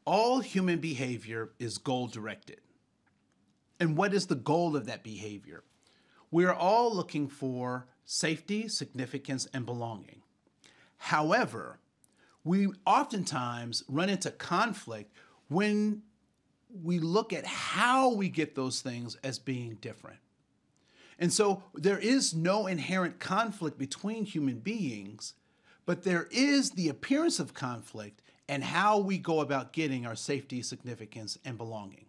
All human behavior is goal-directed. And what is the goal of that behavior? We are all looking for safety, significance, and belonging. However, we oftentimes run into conflict when we look at how we get those things as being different. And so there is no inherent conflict between human beings, but there is the appearance of conflict and how we go about getting our safety, significance, and belonging.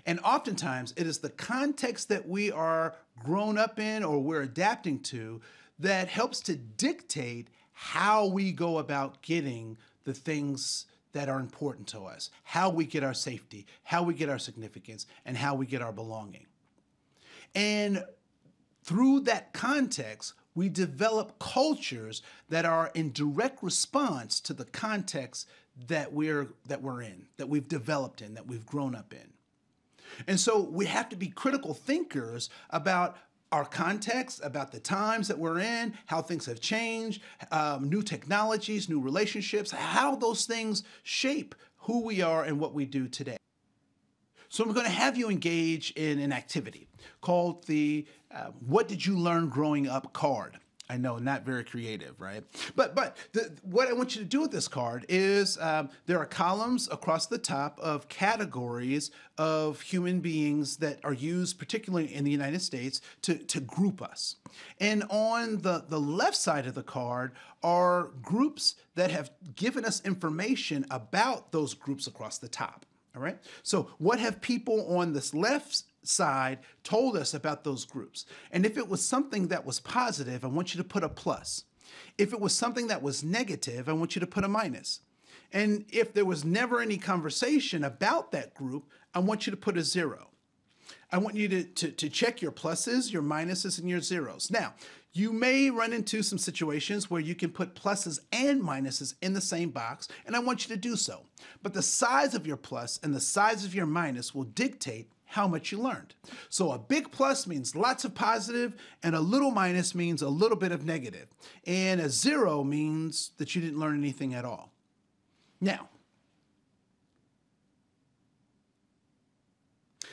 And oftentimes it is the context that we are grown up in or we're adapting to that helps to dictate how we go about getting the things that are important to us, how we get our safety, how we get our significance, and how we get our belonging. And through that context, we develop cultures that are in direct response to the context that we're in, that we've developed in, that we've grown up in. And so we have to be critical thinkers about our context, about the times that we're in, how things have changed, new technologies, new relationships, how those things shape who we are and what we do today. So I'm going to have you engage in an activity called the What Did You Learn Growing Up card. I know, not very creative, right? But what I want you to do with this card is there are columns across the top of categories of human beings that are used, particularly in the United States, to group us. And on the left side of the card are groups that have given us information about those groups across the top. All right. So what have people on this left side told us about those groups? And if it was something that was positive, I want you to put a plus. If it was something that was negative, I want you to put a minus. And if there was never any conversation about that group, I want you to put a 0. I want you to check your pluses, your minuses, and your zeros. Now, you may run into some situations where you can put pluses and minuses in the same box, and I want you to do so. But the size of your plus and the size of your minus will dictate how much you learned. So a big plus means lots of positive, and a little minus means a little bit of negative. And a 0 means that you didn't learn anything at all. Now,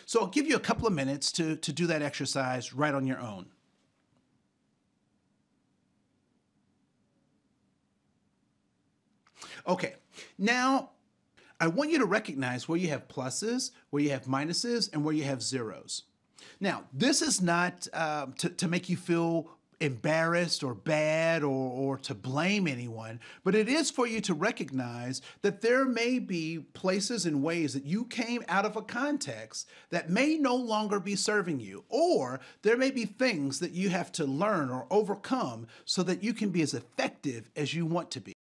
so I'll give you a couple of minutes to do that exercise right on your own. Okay, now I want you to recognize where you have pluses, where you have minuses, and where you have zeros. Now, this is not to make you feel embarrassed or bad or to blame anyone, but it is for you to recognize that there may be places and ways that you came out of a context that may no longer be serving you, or there may be things that you have to learn or overcome so that you can be as effective as you want to be.